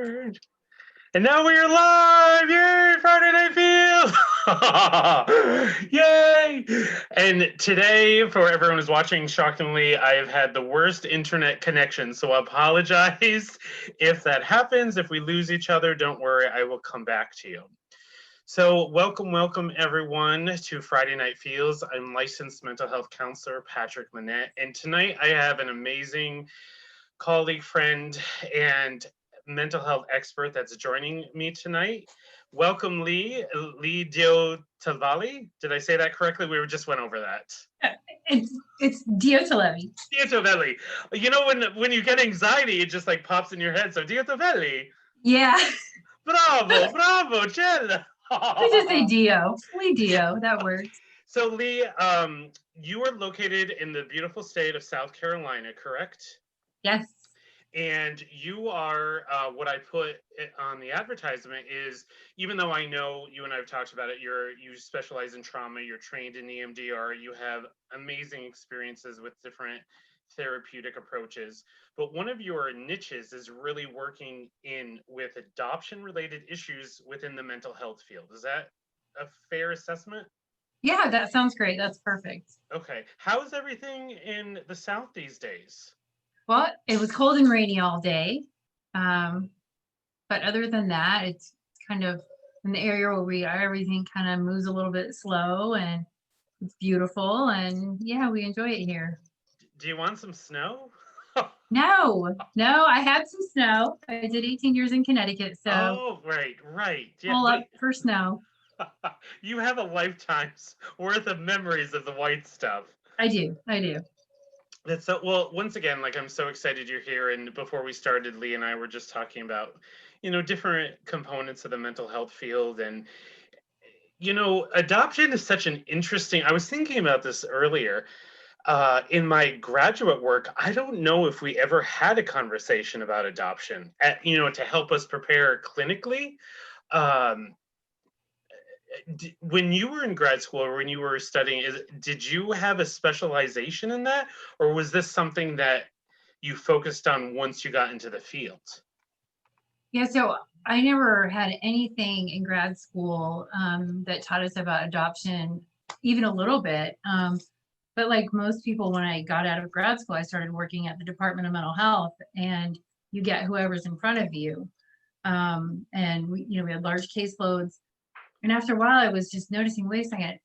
And now we are live! Yay! Friday Night Feels! Yay! And today, for everyone who's watching, shockingly, I have had the worst internet connection. So I apologize if that happens. If we lose each other, don't worry, I will come back to you. So welcome everyone to Friday Night Feels. I'm licensed mental health counselor Patrick Monette. And tonight I have an amazing colleague, friend, and mental health expert that's joining me tonight. Welcome, Leigh Diotalevi. Did I say that correctly? We just went over that. It's Diotalevi. Diotalevi. You know, when you get anxiety, it just like pops in your head. So Diotalevi. Yeah. Bravo, Cella. We just say Dio. Leigh Dio. That works. So Leigh, you are located in the beautiful state of South Carolina, correct? Yes. And you are, what I put on the advertisement is, even though I know you and I have talked about it, you specialize in trauma, you're trained in EMDR, you have amazing experiences with different therapeutic approaches. But one of your niches is really working with adoption related issues within the mental health field. Is that a fair assessment? Yeah, that sounds great. That's perfect. Okay. How is everything in the South these days? Well, it was cold and rainy all day. But other than that, it's kind of in the area where we are, everything kind of moves a little bit slow and it's beautiful. And yeah, we enjoy it here. Do you want some snow? No, I had some snow. I did 18 years in Connecticut. So oh, right. Yeah, all up for snow. You have a lifetime's worth of memories of the white stuff. I do. That's so, well, once again, like, I'm so excited you're here. And before we started, Leigh and I were just talking about, different components of the mental health field. And, adoption is such an interesting, I was thinking about this earlier. In my graduate work, I don't know if we ever had a conversation about adoption, to help us prepare clinically. When you were in grad school or when you were studying, did you have a specialization in that, or was this something that you focused on once you got into the field? Yeah, so I never had anything in grad school that taught us about adoption, even a little bit. But like most people, when I got out of grad school, I started working at the Department of Mental Health, and you get whoever's in front of you. And we had large caseloads. And after a while, I was just noticing, wait a second,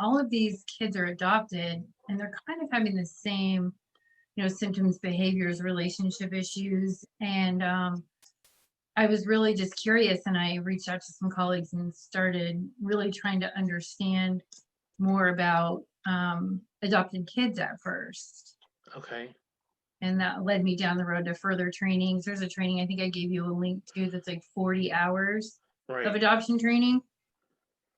all of these kids are adopted and they're kind of having the same, symptoms, behaviors, relationship issues. And I was really just curious, and I reached out to some colleagues and started really trying to understand more about adopted kids at first. Okay. And that led me down the road to further trainings. There's a training I think I gave you a link to that's like 40 hours of adoption training.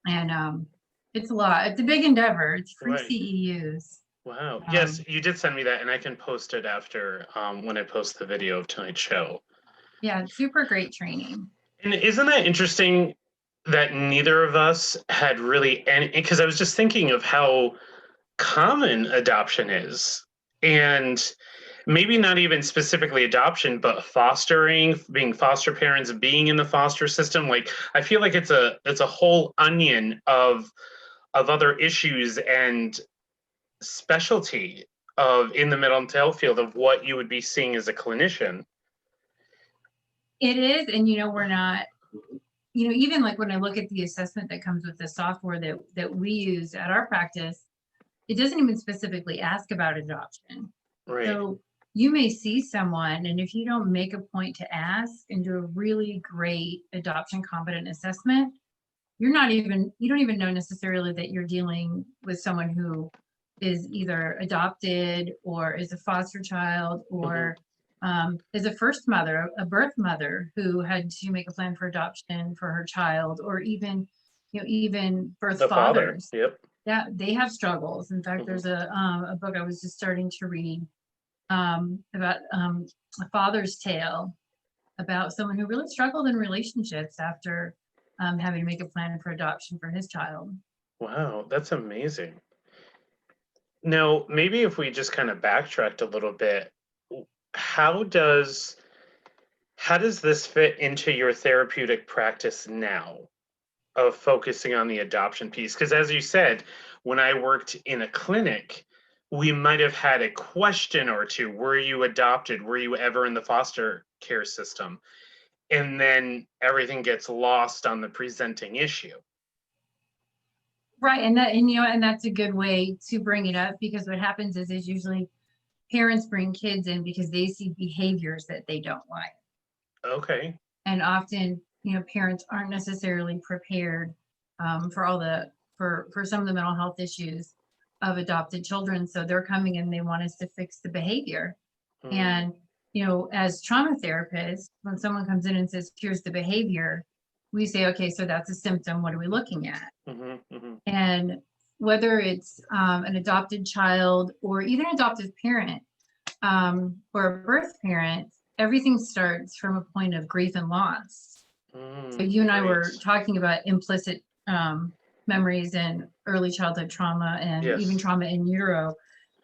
And it's a lot. It's a big endeavor. It's free CEUs. Wow. Yes, you did send me that, and I can post it after when I post the video of tonight's show. Yeah, it's super great training. And isn't that interesting that neither of us had really any, because I was just thinking of how common adoption is. And maybe not even specifically adoption, but fostering, being foster parents, being in the foster system. Like, I feel like it's a whole onion of other issues and specialty in the mental health field of what you would be seeing as a clinician. It is, and we're not, even like when I look at the assessment that comes with the software that we use at our practice, it doesn't even specifically ask about adoption. Right. So you may see someone, and if you don't make a point to ask and do a really great adoption competent assessment, you don't even know necessarily that you're dealing with someone who is either adopted or is a foster child or is a first mother, a birth mother who had to make a plan for adoption for her child, or even birth fathers. Yep. Yeah, they have struggles. In fact, there's a book I was just starting to read about a father's tale about someone who really struggled in relationships after having to make a plan for adoption for his child. Wow, that's amazing. Now, maybe if we just kind of backtracked a little bit, how does How does this fit into your therapeutic practice now of focusing on the adoption piece? Because as you said, when I worked in a clinic, we might have had a question or two. Were you adopted? Were you ever in the foster care system? And then everything gets lost on the presenting issue. Right. And that's a good way to bring it up, because what happens is usually parents bring kids in because they see behaviors that they don't like. Okay. And often, parents aren't necessarily prepared for some of the mental health issues of adopted children. So they're coming in, they want us to fix the behavior. And, as trauma therapists, when someone comes in and says, here's the behavior, we say, okay, so that's a symptom. What are we looking at? And whether it's an adopted child or even an adoptive parent or a birth parent, everything starts from a point of grief and loss. So you and I were talking about implicit memories and early childhood trauma and even trauma in utero.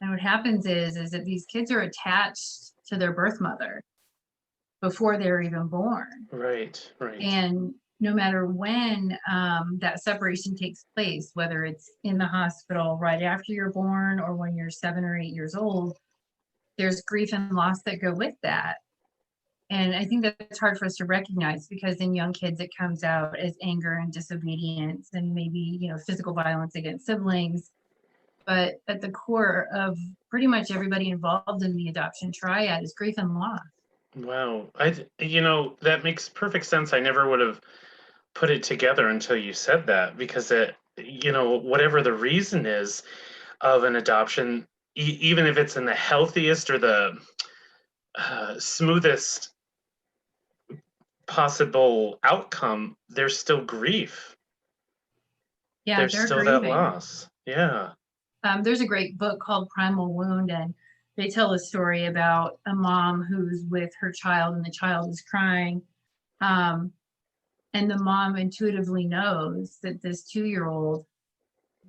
And what happens is that these kids are attached to their birth mother before they're even born. Right. And no matter when that separation takes place, whether it's in the hospital right after you're born or when you're 7 or 8 years old, there's grief and loss that go with that. And I think that's hard for us to recognize, because in young kids, it comes out as anger and disobedience and maybe, physical violence against siblings. But at the core of pretty much everybody involved in the adoption triad is grief and loss. Wow. That makes perfect sense. I never would have put it together until you said that, because whatever the reason is of an adoption, even if it's in the healthiest or the smoothest possible outcome, there's still grief. Yeah, there's they're still grieving. That loss. Yeah. There's a great book called Primal Wound, and they tell a story about a mom who's with her child and the child is crying. And the mom intuitively knows that this 2-year-old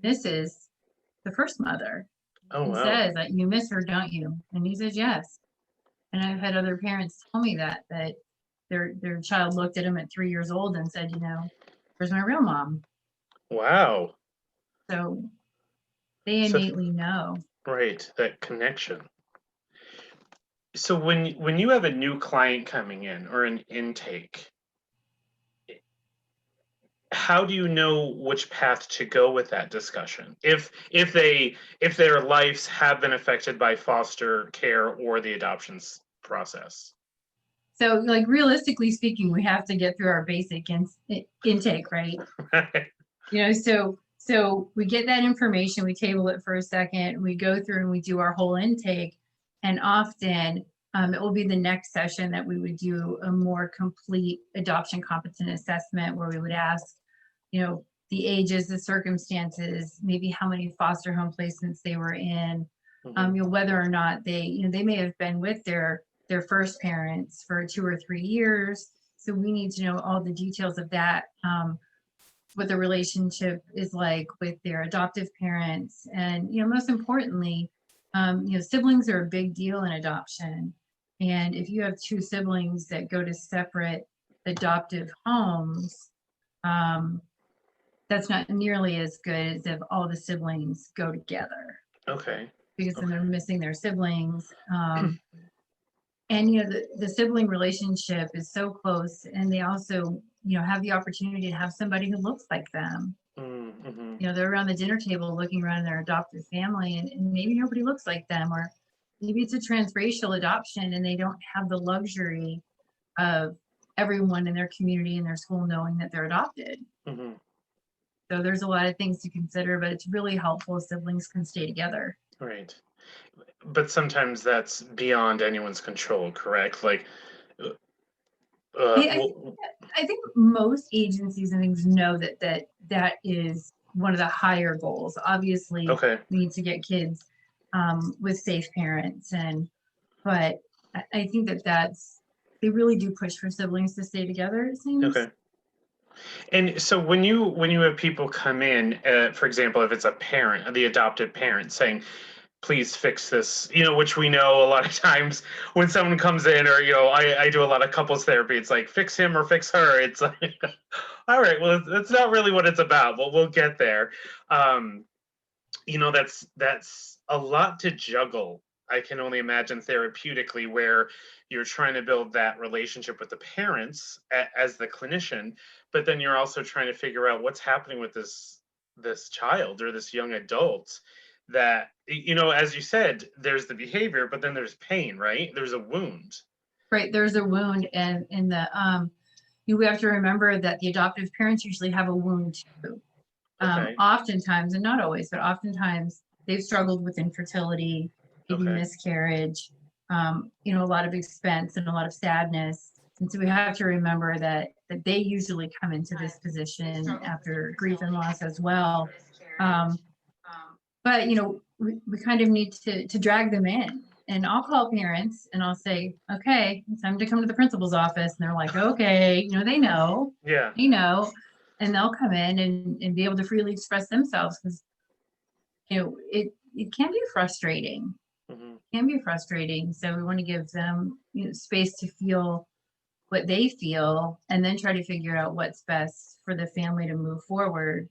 misses the first mother. And says, like, you miss her, don't you? And he says, yes. And I've had other parents tell me that their child looked at him at 3 years old and said, where's my real mom? Wow. So they innately know. Right, that connection. So when you have a new client coming in or an intake, how do you know which path to go with that discussion? If their lives have been affected by foster care or the adoptions process. So, like, realistically speaking, we have to get through our basic intake, right? So we get that information, we table it for a second, we go through and we do our whole intake, and often it will be the next session that we would do a more complete adoption competence assessment, where we would ask, the ages, the circumstances, maybe how many foster home placements they were in, whether or not they may have been with their first parents for 2 or 3 years. So we need to know all the details of that, what the relationship is like with their adoptive parents. And, most importantly, siblings are a big deal in adoption. And if you have 2 siblings that go to separate adoptive homes, that's not nearly as good as if all the siblings go together. Okay. Because then they're missing their siblings. And the sibling relationship is so close, and they also have the opportunity to have somebody who looks like them. They're around the dinner table looking around their adoptive family, and maybe nobody looks like them, or maybe it's a transracial adoption and they don't have the luxury of everyone in their community and their school knowing that they're adopted. So there's a lot of things to consider, but it's really helpful if siblings can stay together. Right. But sometimes that's beyond anyone's control, correct? Like, I think most agencies and things know that is one of the higher goals. Obviously, we need to get kids with safe parents, but I think they really do push for siblings to stay together, it seems. Okay. And so when you have people come in, for example, if it's a parent, the adopted parent saying, please fix this, which we know a lot of times when someone comes in, or, I do a lot of couples therapy. It's like, fix him or fix her. It's like, all right, well, that's not really what it's about, but we'll get there. That's a lot to juggle. I can only imagine therapeutically, where you're trying to build that relationship with the parents as the clinician, but then you're also trying to figure out what's happening with this child or this young adult, that, as you said, there's the behavior, but then there's pain, right? There's a wound. Right. There's a wound, and in the you have to remember that the adoptive parents usually have a wound too. Okay. Oftentimes, and not always, but oftentimes they've struggled with infertility, maybe Okay. miscarriage, a lot of expense and a lot of sadness. And so we have to remember that they usually come into this position after grief and loss as well. But we kind of need to drag them in. And I'll call parents and I'll say, okay, it's time to come to the principal's office. And they're like, okay, they know, Yeah. and they'll come in and be able to freely express themselves, because, it can be frustrating. Mm-hmm. It can be frustrating. So we want to give them, space to feel what they feel, and then try to figure out what's best for the family to move forward.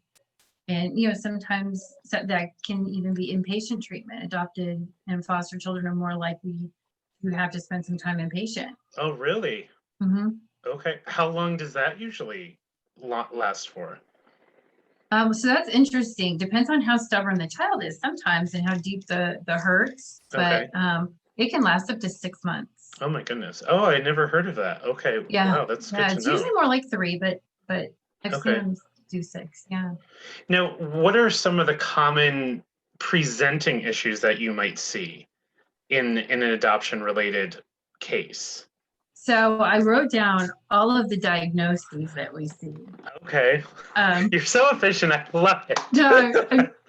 And, sometimes that can even be inpatient treatment. Adopted and foster children are more likely to have to spend some time inpatient. Oh, really? Mm-hmm. Okay. How long does that usually last for? So that's interesting. Depends on how stubborn the child is sometimes, and how deep the hurts. Okay. But it can last up to 6 months. Oh my goodness. Oh, I never heard of that. Okay. Yeah. Wow, that's good to It's know. usually more like 3, but I've seen Okay. them do 6. Yeah. Now, what are some of the common presenting issues that you might see in an adoption related case? So I wrote down all of the diagnoses that we see. Okay. Um, You're so efficient. I love it. No,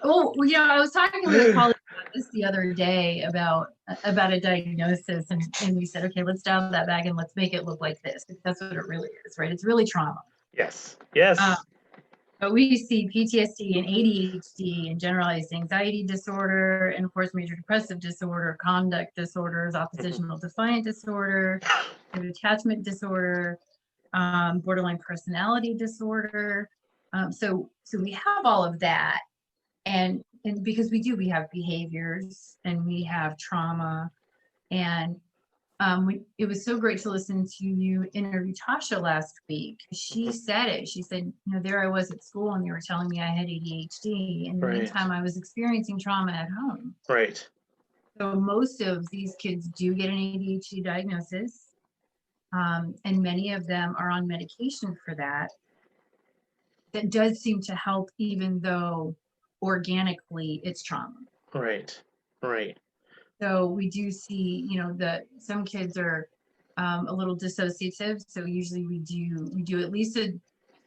I was talking with a colleague about this the other day about a diagnosis, and we said, okay, let's dial that back and let's make it look like this, because that's what it really is, right? It's really trauma. Yes. Yes. But we see PTSD and ADHD and generalized anxiety disorder, and of course, major depressive disorder, conduct disorders, oppositional defiant disorder, attachment disorder, borderline personality disorder. So we have all of that, and because we have behaviors and we have trauma, and it was so great to listen to you interview Tasha last week. She said it. She said, there I was at school and you were telling me I had ADHD. In the Right. meantime, I was experiencing trauma at home. Right. So most of these kids do get an ADHD diagnosis, and many of them are on medication for that. That does seem to help, even though organically it's trauma. Right. Right. So we do see, that some kids are a little dissociative. So usually we do at least a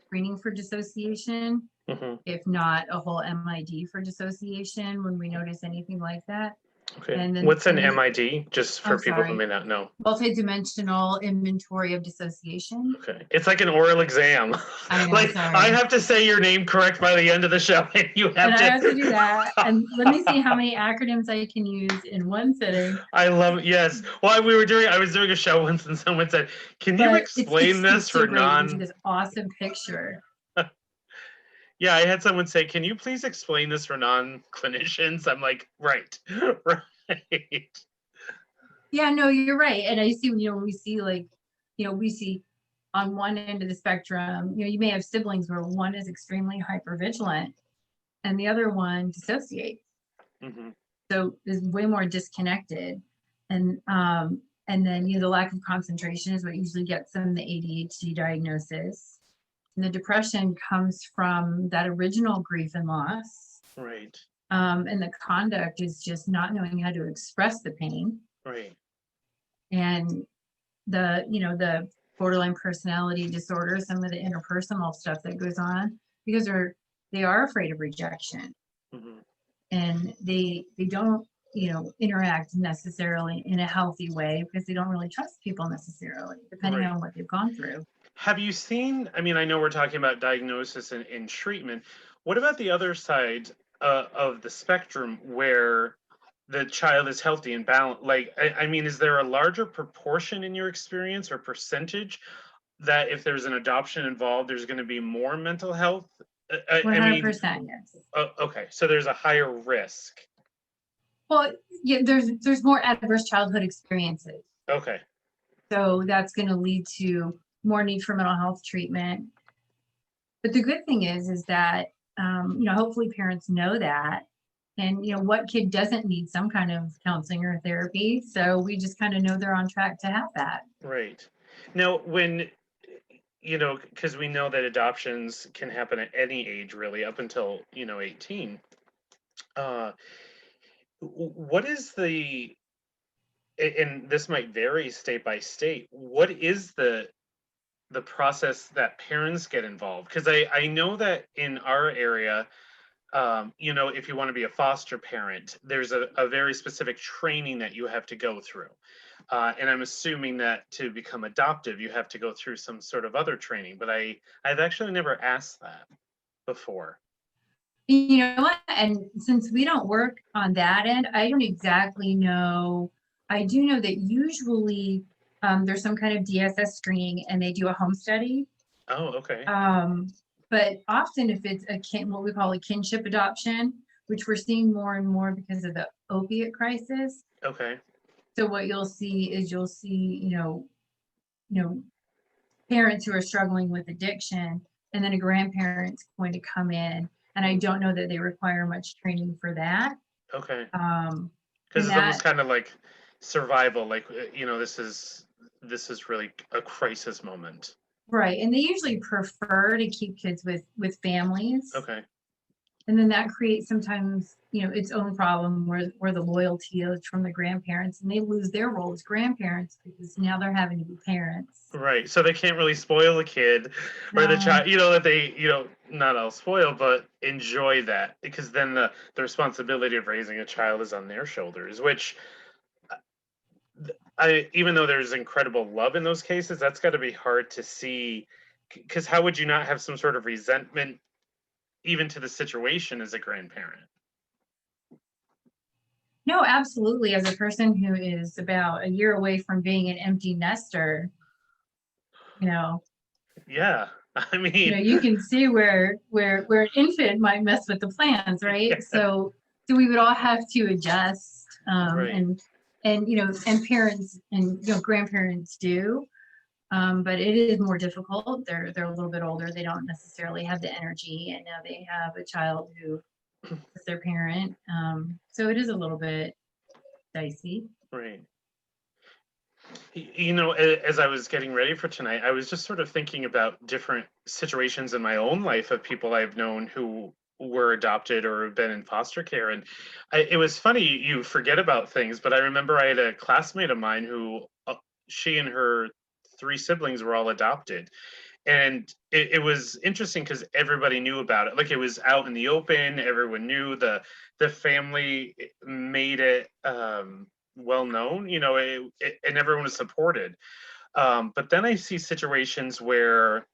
screening for dissociation, Mm-hmm. if not a whole MID for dissociation, when we notice anything like that. Okay. And then What's an MID, just for people who sorry. may not know? Multidimensional inventory of dissociation. Okay. It's like an oral exam. I know, Like, sorry. I have to say your name correct by the end of the show, and you have And to. I have to do that. And let me see how many acronyms I can use in one sitting. I love it. Yes. Well, I was doing a show once, and someone said, "Can you explain this it's so for great. non?" You see this awesome picture. Yeah, I had someone say, "Can you please explain this for non-clinicians?" I'm like, right, right. Yeah, no, you're right. And I see, we see we see on one end of the spectrum, you may have siblings where one is extremely hypervigilant and the other one dissociates. Mm-hmm. So is way more disconnected. And then, the lack of concentration is what usually gets them the ADHD diagnosis. And the depression comes from that original grief and loss. Right. And the conduct is just not knowing how to express the pain. Right. And the borderline personality disorder, some of the interpersonal stuff that goes on, because they are afraid of rejection. Mm-hmm. And they don't, interact necessarily in a healthy way, because they don't really trust people necessarily, depending on what they've gone through. Have you seen, I know we're talking about diagnosis and treatment. What about the other side of the spectrum, where the child is healthy and balanced. Like, I mean, is there a larger proportion in your experience or percentage that if there's an adoption involved, there's going to be more mental health? I mean, 100%, yes. okay, so there's a higher risk. Well, yeah, there's more adverse childhood experiences. Okay. So that's going to lead to more need for mental health treatment. But the good thing is that, hopefully parents know that. And, what kid doesn't need some kind of counseling or therapy? So we just kind of know they're on track to have that. Right. Now, when, because we know that adoptions can happen at any age, really, up until, 18. Uh, what is and this might vary state by state, what is the process that parents get involved? Because I know that in our area, if you want to be a foster parent, there's a very specific training that you have to go through. And I'm assuming that to become adoptive, you have to go through some sort of other training. But I've actually never asked that before. You know what? And since we don't work on that end, I don't exactly know. I do know that usually there's some kind of DSS screening and they do a home study. Oh, okay. But often if it's what we call a kinship adoption, which we're seeing more and more because of the opiate crisis. Okay. So what you'll see is parents who are struggling with addiction, and then a grandparent's going to come in. And I don't know that they require much training for that. Okay. Um, Because and it's almost that, kind of like survival. Like, this is really a crisis moment. right. And they usually prefer to keep kids with families. Okay. And then that creates sometimes, its own problem where the loyalty is from the grandparents and they lose their role as grandparents because now they're having to be parents. Right. So they can't really spoil a kid or the No. child, that they, not all spoil, but enjoy that, because then the responsibility of raising a child is on their shoulders, which even though there's incredible love in those cases, that's got to be hard to see, because how would you not have some sort of resentment even to the situation as a grandparent? No, absolutely. As a person who is about a year away from being an empty nester, Yeah. I mean, you can see where an infant might mess with the plans, right? yeah, So we would all have to adjust, right. and parents and grandparents do, but it is more difficult. They're a little bit older. They don't necessarily have the energy, and now they have a child who is their parent. So it is a little bit dicey. Right. As I was getting ready for tonight, I was just sort of thinking about different situations in my own life of people I've known who were adopted or have been in foster care. And it was funny, you forget about things, but I remember I had a classmate of mine who, she and her three siblings were all adopted. And it was interesting because everybody knew about it. Like, it was out in the open, everyone knew, the family made it well known, and everyone was supported. But then I see situations where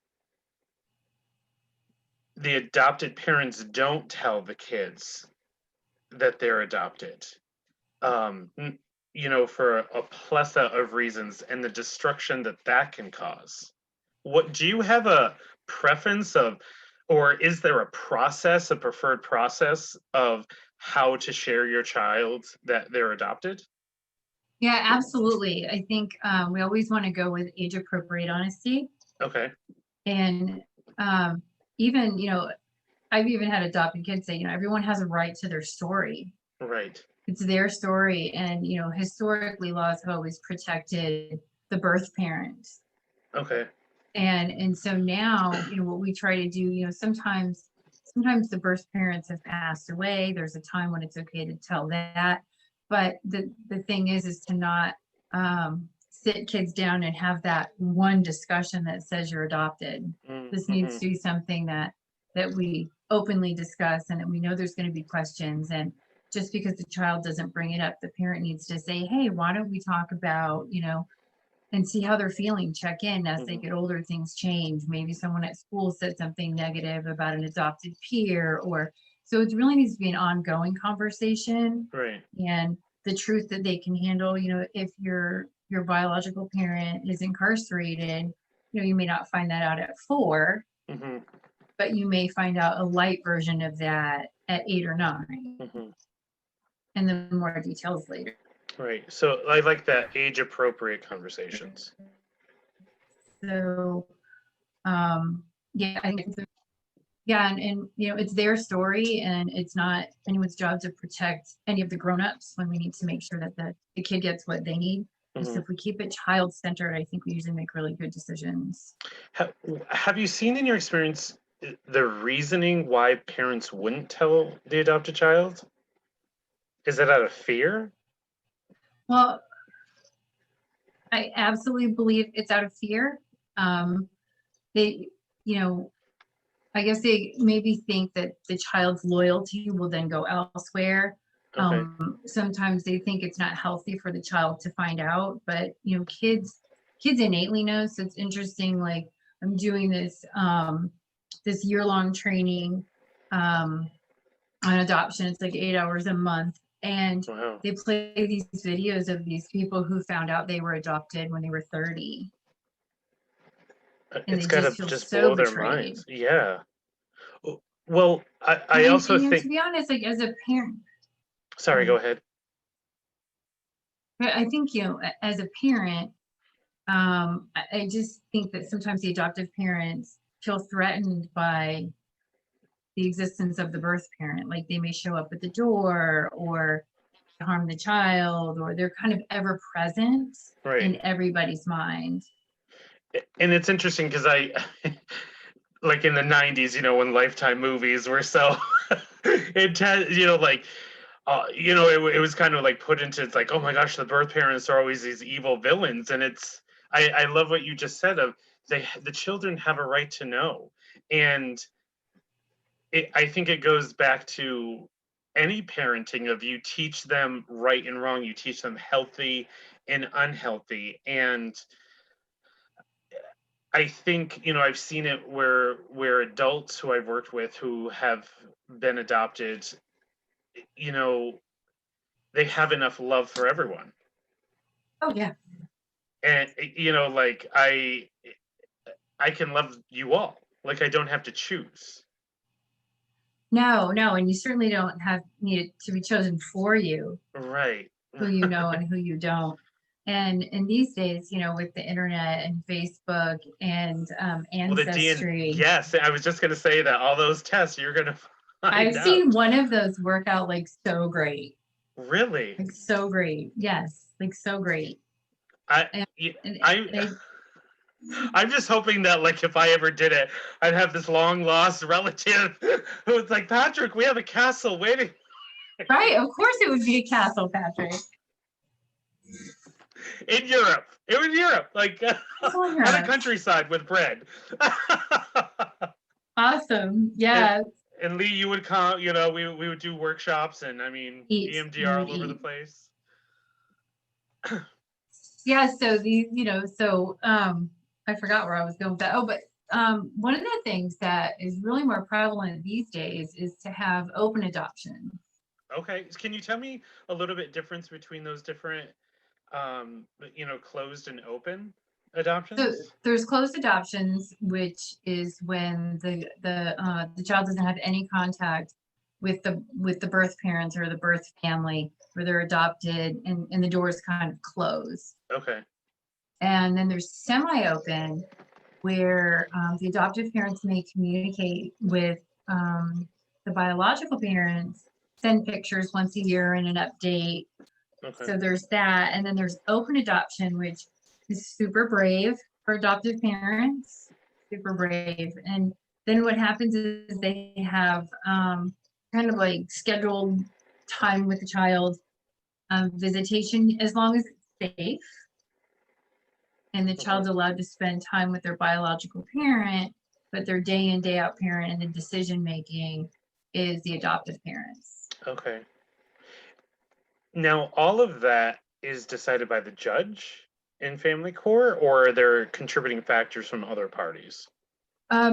the adopted parents don't tell the kids that they're adopted, for a plethora of reasons, and the destruction that can cause. What do you have a preference of, or is there a preferred process of how to share your child that they're adopted? Yeah, absolutely. I think we always want to go with age appropriate honesty. Okay. And even, I've even had adopted kids say, everyone has a right to their story. Right. It's their story. And, historically, laws have always protected the birth parent. Okay. And so now, what we try to do, sometimes the birth parents have passed away. There's a time when it's okay to tell that. But the thing is to not sit kids down and have that one discussion that says you're adopted. This needs to be something that we openly discuss, and that we know there's going to be questions. And just because the child doesn't bring it up, the parent needs to say, hey, why don't we talk about, and see how they're feeling, check in as they get older, things change. Maybe someone at school said something negative about an adopted peer, or so it really needs to be an ongoing conversation. Right. And the truth that they can handle. You know, if your biological parent is incarcerated, you know, you may not find that out at 4, Mm-hmm. but you may find out a light version of that at 8 or 9, Mm-hmm. and then more details later. Right. So I like that age appropriate conversations. So, yeah, I think yeah, and you know, it's their story, and it's not anyone's job to protect any of the grown-ups when we need to make sure that the kid gets what they need. And so Mm-hmm. if we keep it child-centered, I think we usually make really good decisions. Have you seen in your experience the reasoning why parents wouldn't tell the adopted child? Is it out of fear? Well, I absolutely believe it's out of fear. They, you know, I guess they maybe think that the child's loyalty will then go elsewhere. Okay. Sometimes they think it's not healthy for the child to find out, but you know, kids innately know. So it's interesting. Like I'm doing this year-long training on adoption. It's like 8 hours a month, and Wow. they play these videos of these people who found out they were adopted when they were 30, and It's they got to just feel just so blow their betrayed. minds. Yeah. Well, I And also you know, to think. be honest, like as a parent, Sorry, go ahead. I think, you know, as a parent, I just think that sometimes the adoptive parents feel threatened by the existence of the birth parent. Like they may show up at the door or harm the child, or they're kind of ever present Right. in everybody's mind. And it's interesting because like in the 90s, you know, when Lifetime movies were so intense, you know, like, you know, it was kind of like put into, it's like, oh my gosh, the birth parents are always these evil villains. And I love what you just said of the children have a right to know. And I think it goes back to any parenting of you teach them right and wrong, you teach them healthy and unhealthy. And I think, you know, I've seen it where adults who I've worked with who have been adopted, you know, they have enough love for everyone. Oh yeah. And you know, like I can love you all. Like I don't have to choose. No, no, and you certainly don't have need it to be chosen for you, Right. who you know and who you don't. And these days, you know, with the internet and Facebook and Well, the DN, ancestry, yes, I was just gonna say that all those tests you're gonna I've find seen out. one of those work out like so great. Really? Like so great. Yes, like so great. I And, y- and, I and I'm just hoping that, like, if I ever did it, I'd have this long lost relative who's like, Patrick, we have a castle waiting right, of course it would be a castle, Patrick. in Europe. It was Europe, like On on a Europe. countryside with bread. Awesome. and, Yeah. and Leigh, you would come, you know, we would do workshops, and I mean, Eat. We EMDR would all over the eat. place. Yeah, so these, you know, so I forgot where I was going with that. Oh, but one of the things that is really more prevalent these days is to have open adoption. Okay, can you tell me a little bit difference between those different, you know, closed and open So adoptions? there's closed adoptions, which is when the child doesn't have any contact with the birth parents or the birth family, where they're adopted, and the door is kind of closed. Okay. And then there's semi-open, where the adoptive parents may communicate with the biological parents, send pictures once a year and an update. Okay. So there's that. And then there's open adoption, which is super brave for adoptive parents, super brave. And then what happens is they have kind of like scheduled time with the child, visitation, as long as it's safe and the child's allowed to spend time with their biological parent, but their day in, day out parent and the decision making is the adoptive parents. Okay. Now, all of that is decided by the judge in family court, or are there contributing factors from other parties?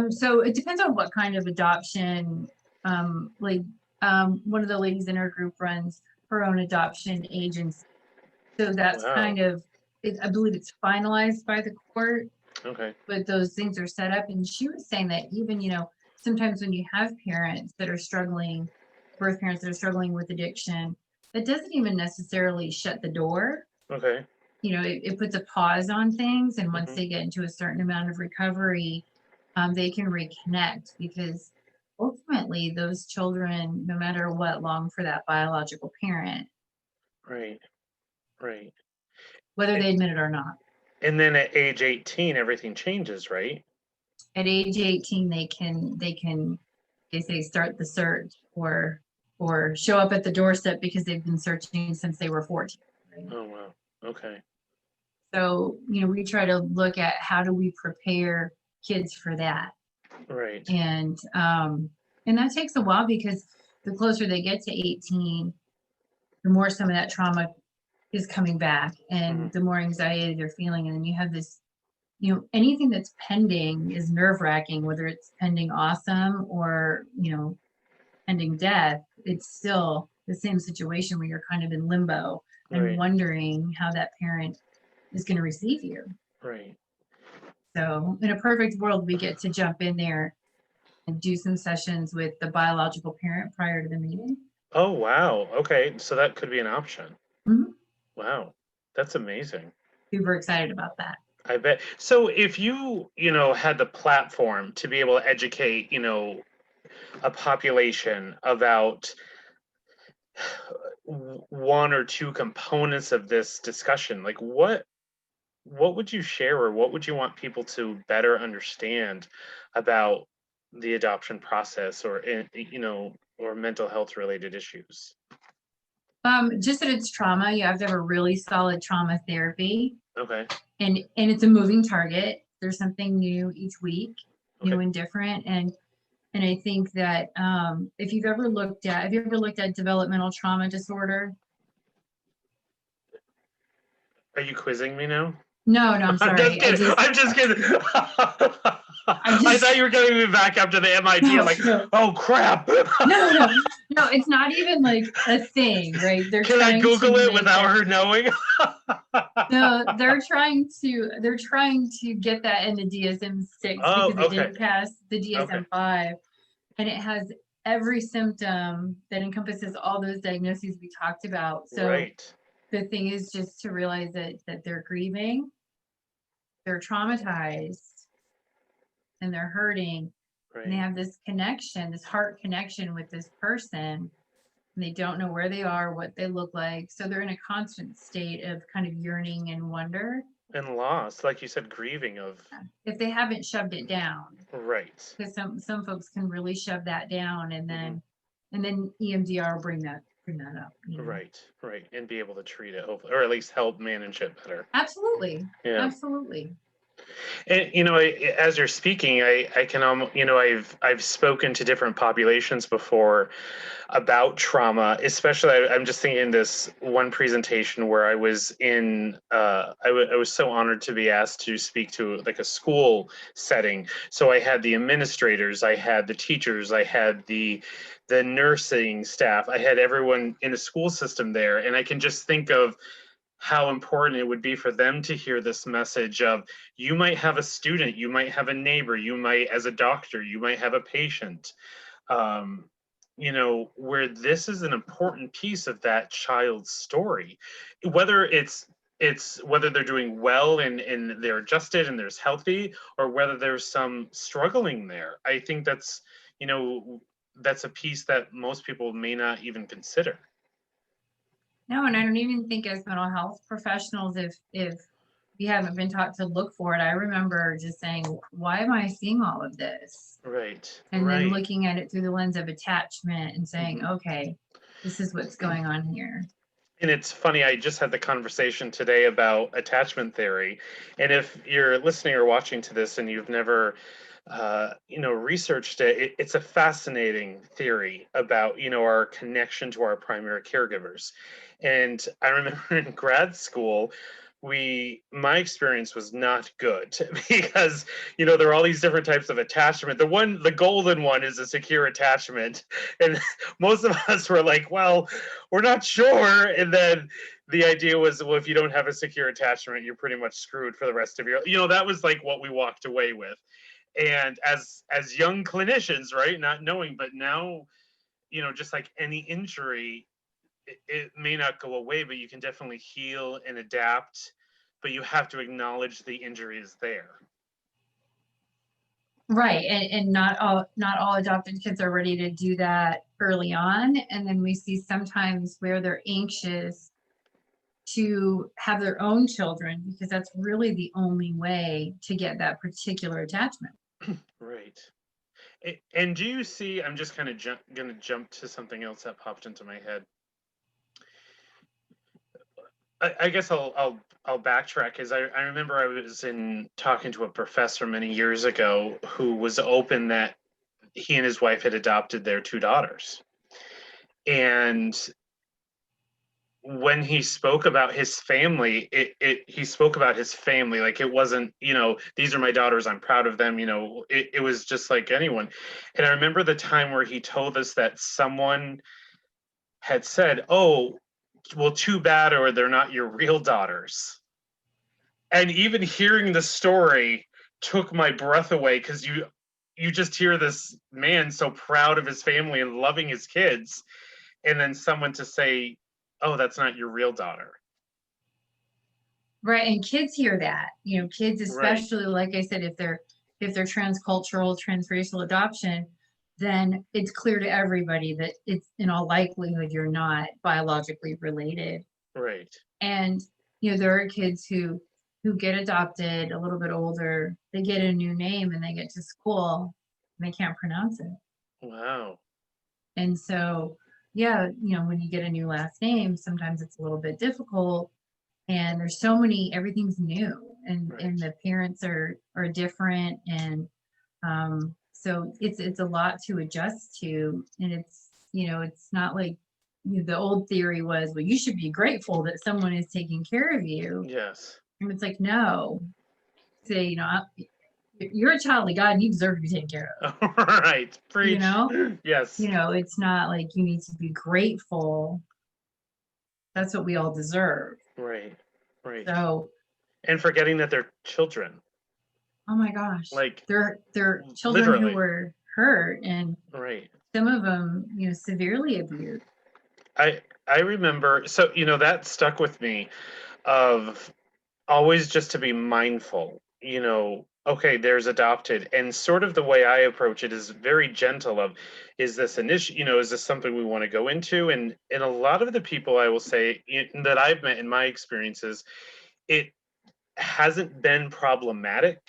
So it depends on what kind of adoption. Like one of the ladies in our group runs her own adoption agency. So that's Wow. kind of, I believe it's finalized by the court, Okay. but those things are set up. And she was saying that even, sometimes when you have parents that are struggling, birth parents that are struggling with addiction, that doesn't even necessarily shut the door. Okay. It puts a pause on things. And once Mhm. they get into a certain amount of recovery, they can reconnect, because ultimately those children, no matter what, long for that biological parent, Right. Right. whether A- they admit it or not. And then at age 18, everything changes, right? At age 18, they say start the search, or show up at the doorstep because they've been searching since they were 14. Right? Oh, wow. Okay. So, we try to look at how do we prepare kids for that. Right. And that takes a while, because the closer they get to 18, the more some of that trauma is coming back, and Mhm. the more anxiety they're feeling. And then you have this, anything that's pending is nerve-wracking, whether it's pending awesome or, pending death. It's still the same situation where you're kind of in limbo and Right. wondering how that parent is going to receive you. Right. So in a perfect world, we get to jump in there and do some sessions with the biological parent prior to the meeting. Oh, wow. Okay. So that could be an option. Mhm. Wow. That's amazing. Super excited about that. I bet. So if had the platform to be able to educate, a population about one or two components of this discussion, like what would you share, or what would you want people to better understand about the adoption process, or or mental health related issues? Just that it's trauma. You have to have a really solid trauma therapy, Okay. and it's a moving target. There's something new each week, Okay. new and different. And I think that if you've ever looked at, have you ever looked at developmental trauma disorder? Are you quizzing me now? No, I'm I'm just sorry. kidding. I'm just kidding. I I thought just, you were getting me back after the MIT. I'm no, like, no, oh crap. no, it's not even like a thing, right? They're Can I trying to Google it make without that. her knowing? No, they're trying to get that in the DSM-6 Oh, because it okay. didn't pass the Okay. DSM-5, and it has every symptom that encompasses all those diagnoses we talked about. So Right. the thing is just to realize that they're grieving, they're traumatized, and they're hurting, and they Right. have this connection, this heart connection with this person, and they don't know where they are, what they look like. So they're in a constant state of kind of yearning and wonder And loss, like you said, grieving of. if they haven't shoved it down. Right. Because some folks can really shove that down, and Hmm. then EMDR will bring that up. Right. Right. And be able to treat it, hopefully, or at least help manage it better. Absolutely, Yeah. absolutely. And as you're speaking, I can I've spoken to different populations before about trauma. Especially, I'm just thinking this one presentation where I was in. I was so honored to be asked to speak to like a school setting. So I had the administrators, I had the teachers, I had the nursing staff, I had everyone in the school system there, and I can just think of how important it would be for them to hear this message of, you might have a student, you might have a neighbor, you might, as a doctor, you might have a patient, um, where this is an important piece of that child's story, whether it's whether they're doing well and they're adjusted and there's healthy, or whether there's some struggling there. I think that's a piece that most people may not even consider. No, and I don't even think as mental health professionals, if we haven't been taught to look for it. I remember just saying, why am I seeing all of this? Right. And then Right. looking at it through the lens of attachment and saying, Mhm. okay, this is what's going on here. And it's funny, I just had the conversation today about attachment theory. And if you're listening or watching to this and you've never, researched it, it's a fascinating theory about, our connection to our primary caregivers. And I remember in grad school, my experience was not good because, there are all these different types of attachment. The golden one is a secure attachment. And most of us were like, well, we're not sure. And then the idea was, well, if you don't have a secure attachment, you're pretty much screwed for the rest of your, that was like what we walked away with. And as young clinicians, right, not knowing, but now, just like any injury, it may not go away, but you can definitely heal and adapt, but you have to acknowledge the injury is there. Right. And not all adopted kids are ready to do that early on. And then we see sometimes where they're anxious to have their own children, because that's really the only way to get that particular attachment. Right. And do you see, I'm just kind of going to jump to something else that popped into my head. I guess I'll backtrack, because I remember I was talking to a professor many years ago who was open that he and his wife had adopted their 2 daughters. And when he spoke about his family, he spoke about his family like it wasn't, these are my daughters, I'm proud of them, it was just like anyone. And I remember the time where he told us that someone had said, oh, well, too bad, or they're not your real daughters. And even hearing the story took my breath away, because you just hear this man so proud of his family and loving his kids, and then someone to say, oh, that's not your real daughter. Right. And kids hear that, kids, especially, right. Like I said, if they're transcultural, transracial adoption, then it's clear to everybody that it's in all likelihood you're not biologically related. Right. And, there are kids who get adopted a little bit older, they get a new name and they get to school and they can't pronounce it. Wow. And so, yeah, when you get a new last name, sometimes it's a little bit difficult. And there's so many, everything's new, and right. and the parents are different, and so it's a lot to adjust to. And it's not like, the old theory was, well, you should be grateful that someone is taking care of you. Yes. And it's like, no, say, you're a child of God and you deserve to be taken care of. Right. Preach. Yes. It's not like you need to be grateful. That's what we all deserve. Right. Right. So, and forgetting that they're children. Oh my gosh. Like, they're children literally. who were hurt, and right. Some of them, severely abused. I remember, so, that stuck with me, of always just to be mindful, okay, there's adopted, and sort of the way I approach it is very gentle of, is this an issue, is this something we want to go into? And a lot of the people, I will say, that I've met in my experiences, it hasn't been problematic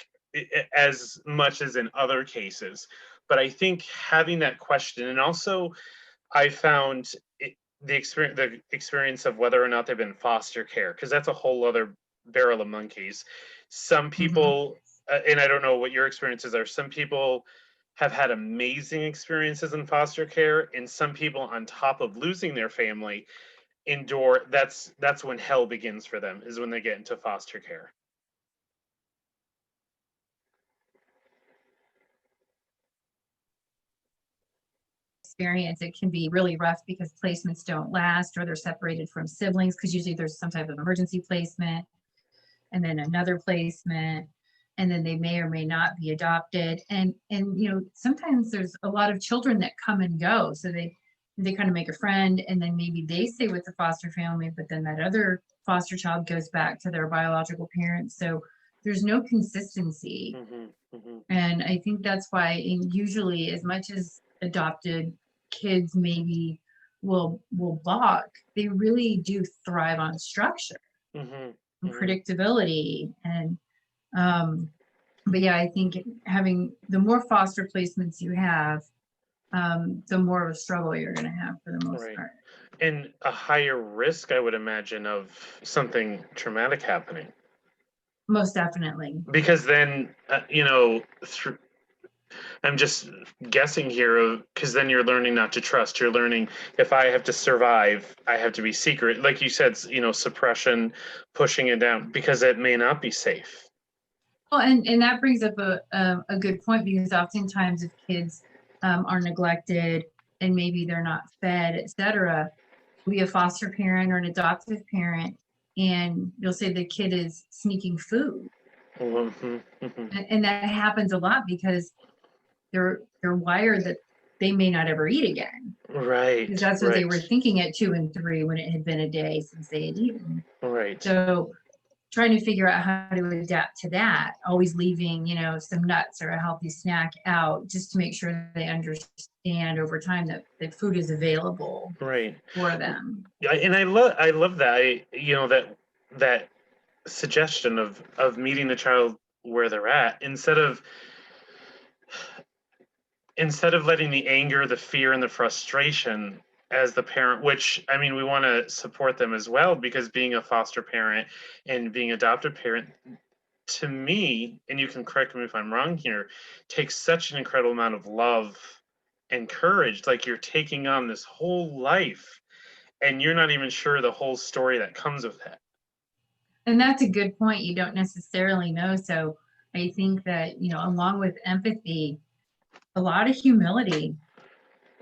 as much as in other cases. But I think having that question, and also I found the experience of whether or not they've been foster care, because that's a whole other barrel of monkeys. Some people, and I don't know what your experiences are, some people have had amazing experiences in foster care, and some people, on top of losing their family, endure, that's when hell begins for them, is when they get into foster care. Experience, it can be really rough because placements don't last, or they're separated from siblings, because usually there's some type of emergency placement and then another placement, and then they may or may not be adopted. And sometimes there's a lot of children that come and go, so they kind of make a friend, and then maybe they stay with the foster family, but then that other foster child goes back to their biological parents. So there's no consistency. And I think that's why, usually, as much as adopted kids maybe will balk, they really do thrive on structure and predictability. And but yeah, I think having, the more foster placements you have, the more of a struggle you're going to have for the most part. And a higher risk, I would imagine, of something traumatic happening. Most definitely. Because then, I'm just guessing here because then you're learning not to trust. You're learning if I have to survive, I have to be secret. Like you said, suppression, pushing it down because it may not be safe. Well, and that brings up a good point, because oftentimes if kids are neglected and maybe they're not fed, etc., be a foster parent or an adoptive parent, and you'll say the kid is sneaking food. Mm-hmm, mm-hmm. And that happens a lot because they're wired that they may not ever eat again. Right. Because that's what they were thinking at 2 and 3 when it had been a day since they had eaten. Right. So trying to figure out how to adapt to that, always leaving, some nuts or a healthy snack out, just to make sure they understand over time that food is available for them. Yeah, and I love that. That suggestion of meeting the child where they're at instead of letting the anger, the fear, and the frustration as the parent, which I mean, we want to support them as well, because being a foster parent and being adoptive parent, to me, and you can correct me if I'm wrong here, takes such an incredible amount of love and courage. Like you're taking on this whole life and you're not even sure the whole story that comes with that. And that's a good point. You don't necessarily know. So I think that, along with empathy, a lot of humility.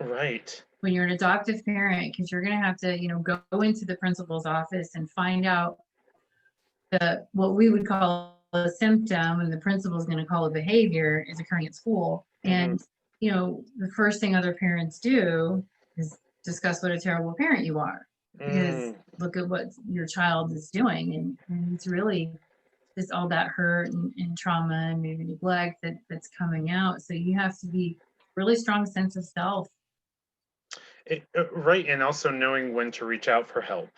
Right. When you're an adoptive parent, because you're going to have to, go into the principal's office and find out what we would call a symptom, and the principal is going to call a behavior, is occurring at school. Mm-hmm. And, the first thing other parents do is discuss what a terrible parent you are, because look at what your child is doing. And it's really just all that hurt and trauma and maybe neglect that's coming out. So you have to be really strong sense of self. Right, and also knowing when to reach out for help.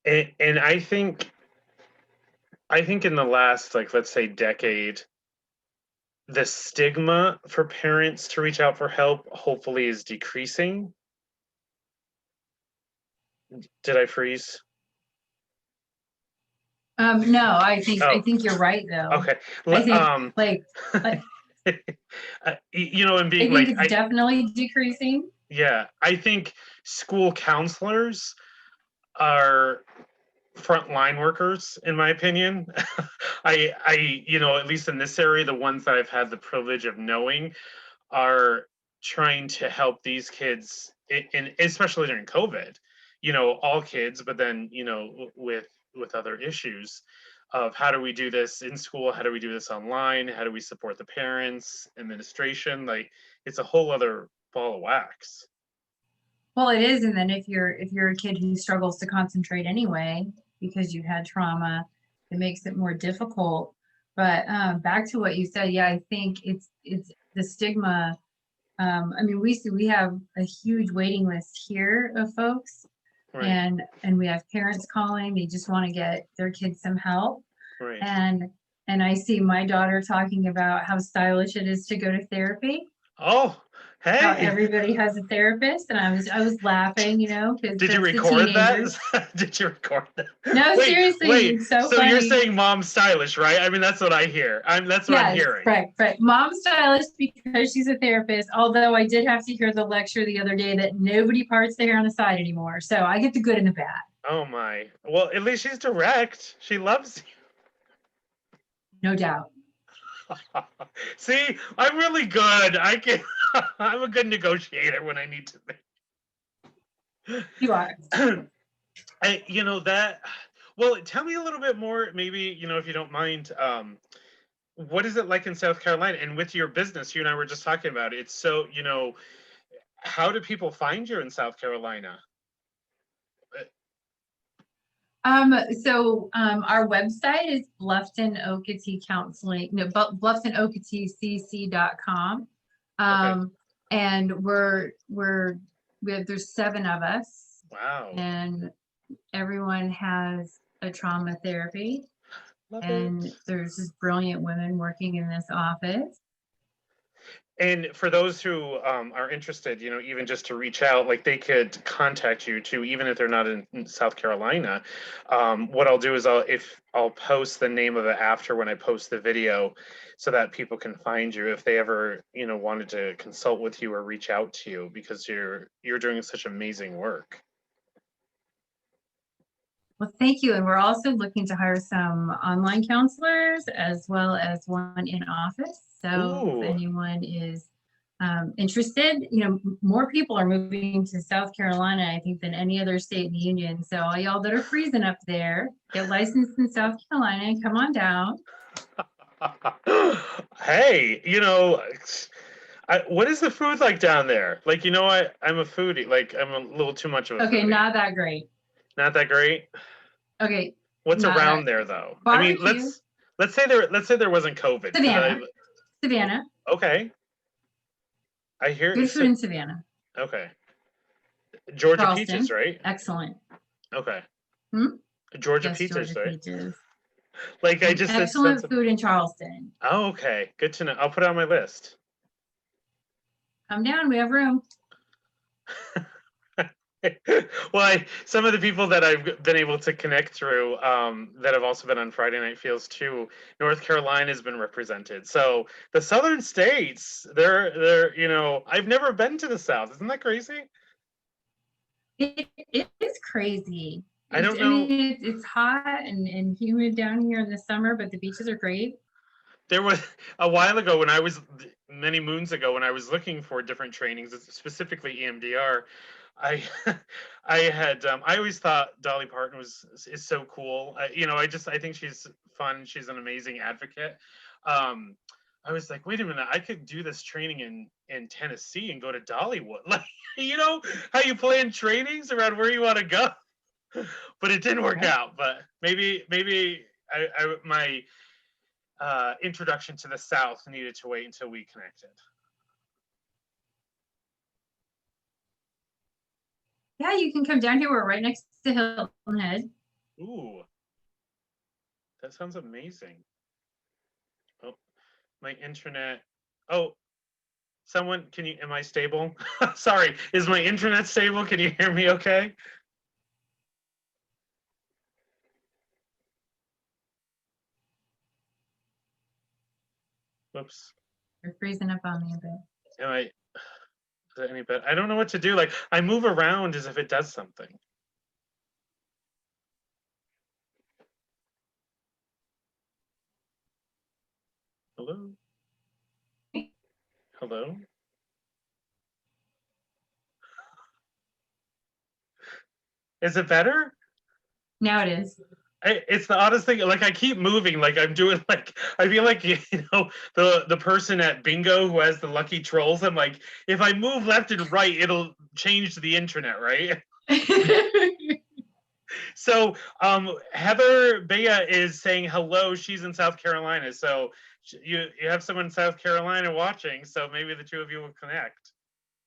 And I think in the last, like, let's say decade, the stigma for parents to reach out for help hopefully is decreasing. Did I freeze? No, I think you're right though. Okay. I think and being I think it's definitely decreasing. Yeah, I think school counselors are frontline workers, in my opinion. At least in this area, the ones that I've had the privilege of knowing are trying to help these kids, especially during COVID. All kids, but then with other issues of how do we do this in school, how do we do this online, how do we support the parents, administration. Like, it's a whole other ball of wax. Well, it is. And then if you're a kid who struggles to concentrate anyway because you had trauma, it makes it more difficult. But back to what you said, yeah, I think it's the stigma. I mean, we have a huge waiting list here of folks, right. and we have parents calling. They just want to get their kids some help. Right. And I see my daughter talking about how stylish it is to go to therapy. Oh, hey! How everybody has a therapist, and I was laughing, because did you record that? Did you record that? No, seriously, it's so funny. You're saying mom's stylish, right? I mean, that's what I hear. That's what I'm hearing. Right. Mom's stylish because she's a therapist. Although I did have to hear the lecture the other day that nobody parts their hair on the side anymore. So I get the good and the bad. Oh my! Well, at least she's direct. She loves you. No doubt. See, I'm really good. I'm a good negotiator when I need to be. You are. Well, tell me a little bit more, maybe, if you don't mind. What is it like in South Carolina? And with your business, you and I were just talking about it. So, how do people find you in South Carolina? Our website is BlufftonOkateeCC.com. Okay. And there's 7 of us. Wow. And everyone has a trauma therapy. Love and it. There's just brilliant women working in this office. And for those who are interested, even just to reach out, like they could contact you too, even if they're not in South Carolina. What I'll do is I'll post the name of it after when I post the video, so that people can find you if they ever wanted to consult with you or reach out to you, because you're doing such amazing work. Well, thank you. And we're also looking to hire some online counselors as well as one in office. So if Ooh. anyone is interested, more people are moving to South Carolina, I think, than any other state in the union. So all y'all that are freezing up there, get licensed in South Carolina and come on down. Hey, what is the food like down there? Like, I'm a foodie. Like, I'm a little too much of a Okay, foodie. not that great. Not that great. Okay. What's not around that there great. though? I mean, Barbecue. let's say there wasn't COVID. Savannah. Savannah. Okay. I hear Good food in Savannah. Okay. Georgia Charleston. peaches, right? Excellent. Okay. Hmm? Georgia Yes, peaches, Georgia right? peaches. Like I And just said excellent food in Charleston. Oh, okay. Good to know. I'll put it on my list. Come down, we have room. Well, some of the people that I've been able to connect through that have also been on Friday Night Feels too, North Carolina has been represented. So the southern states, they're I've never been to the South. Isn't that crazy? It is crazy. I don't know. I mean, it's hot and humid down here in the summer, but the beaches are great. There was a while ago many moons ago when I was looking for different trainings, specifically EMDR. I I always thought Dolly Parton is so cool. I think she's fun. She's an amazing advocate. Um, I was like, wait a minute, I could do this training in Tennessee and go to Dollywood. Like, how you plan trainings around where you want to go. But it didn't work out. But maybe my introduction to the South needed to wait until we connected. Yeah, you can come down here. We're right next to Hilton Head. Ooh, that sounds amazing. Oh, my internet. Oh, someone, am I stable? Sorry, is my internet stable? Can you hear me okay? Whoops. You're freezing up on me a bit. Is it any better? I don't know what to do. Like, I move around as if it does something. Hello? Hello? Is it better? Now it is. It's the oddest thing. Like, I keep moving, like I'm doing, like I feel like the person at bingo who has the lucky trolls. I'm like, if I move left and right, it'll change the internet, right? So Heather Bea is saying hello. She's in South Carolina, so you have someone in South Carolina watching. So maybe the two of you will connect.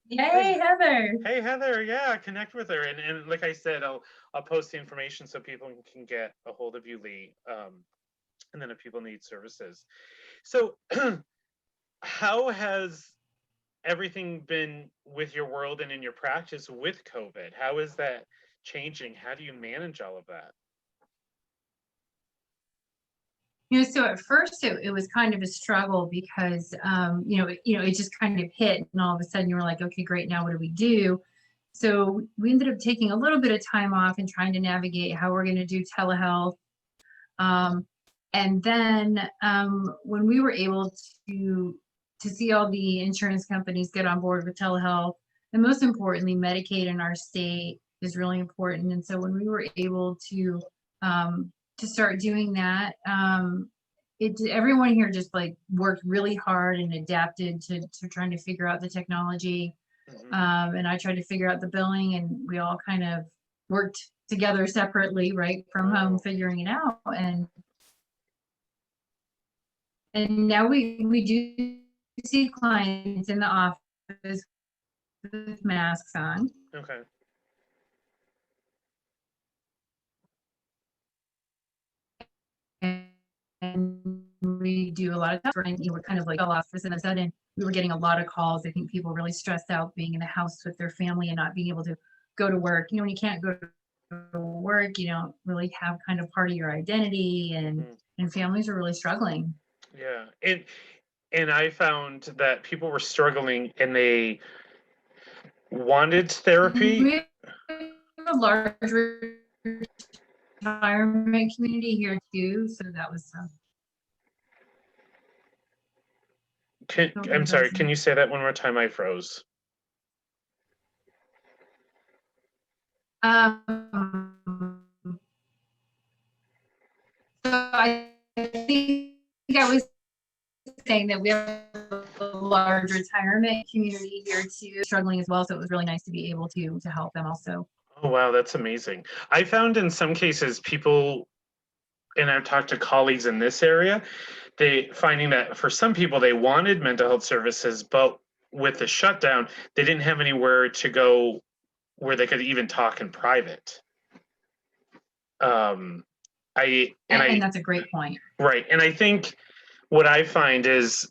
Yay, Heather. Hey Heather, yeah, connect with her, and like I said, I'll post the information so people can get a hold of you, Leigh. And then if people need services. So how has everything been with your world and in your practice with COVID? How is that changing? How do you manage all of that? So at first it was kind of a struggle because, it just kind of hit, and all of a sudden you were like, okay, great, now what do we do? So we ended up taking a little bit of time off and trying to navigate how we're going to do telehealth. And then when we were able to see all the insurance companies get on board with telehealth, and most importantly, Medicaid in our state is really important. And so when we were able to start doing that, everyone here just like worked really hard and adapted to trying to figure out the technology. And I tried to figure out the billing, and we all kind of worked together separately, right from home, figuring it out. And now we do see clients in the office with masks on. Okay. And we do a lot of stuff, and you were kind of like fell off this and sudden we were getting a lot of calls. I think people really stressed out being in the house with their family and not being able to go to work. When you can't go to work, you don't really have kind of part of your identity, and families are really struggling. Yeah. And I found that people were struggling and they wanted therapy. We have a large retirement community here too, so that was I'm sorry, can you say that one more time? I froze. um, so I think I was saying that we have a large retirement community here too, struggling as well. So it was really nice to be able to help them also. Oh, wow, that's amazing. I found in some cases people, and I've talked to colleagues in this area, they finding that for some people they wanted mental health services, but with the shutdown, they didn't have anywhere to go where they could even talk in private. And that's a great point. Right, and I think what I find is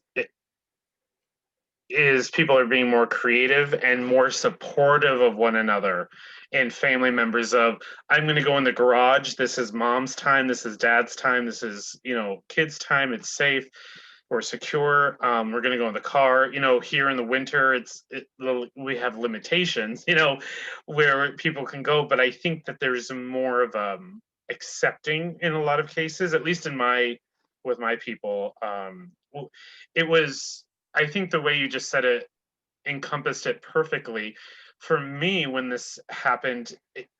people are being more creative and more supportive of one another and family members of, I'm going to go in the garage, this is mom's time, this is dad's time, this is kids time, it's safe, we're secure, we're going to go in the car. Here in the winter we have limitations where people can go, but I think that there's more of accepting in a lot of cases, at least with my people. It was, I think the way you just said it encompassed it perfectly. For me, when this happened,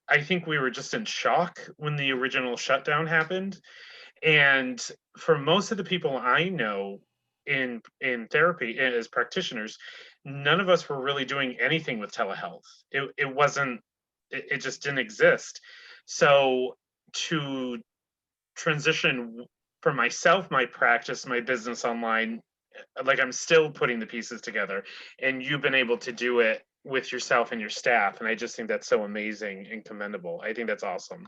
I think we were just in shock when the original shutdown happened. And for most of the people I know in therapy as practitioners, none of us were really doing anything with telehealth. It wasn't, it just didn't exist. So to transition for myself, my practice, my business online, like I'm still putting the pieces together, and you've been able to do it with yourself and your staff, and I just think that's so amazing and commendable. I think that's awesome.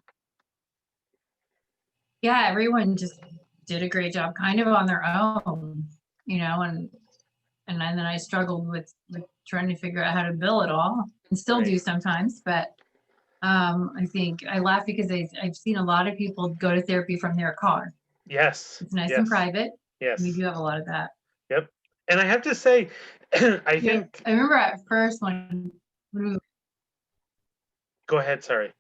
Yeah, everyone just did a great job kind of on their own, and then I struggled with trying to figure out how to bill it all, and still do sometimes, but I think I laugh because I've seen a lot of people go to therapy from their car. Yes. It's nice and private. Yes. We do have a lot of that. Yep. And I have to say, I think. I remember at first when we. Go ahead, sorry.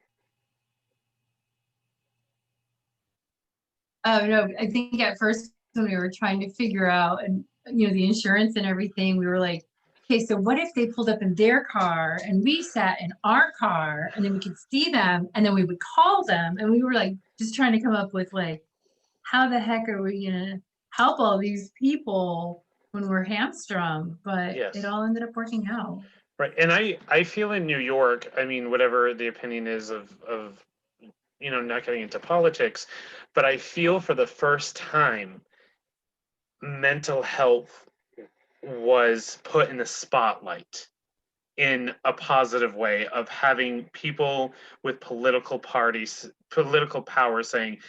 Oh, no, I think at first when we were trying to figure out, and the insurance and everything, we were like, okay, so what if they pulled up in their car and we sat in our car and then we could see them and then we would call them, and we were like just trying to come up with like, how the heck are we gonna help all these people when we're hamstrung? But it all ended up working out. Right. And I feel in New York, I mean, whatever the opinion is of not getting into politics, but I feel for the first time mental health was put in the spotlight in a positive way, of having people with political power saying,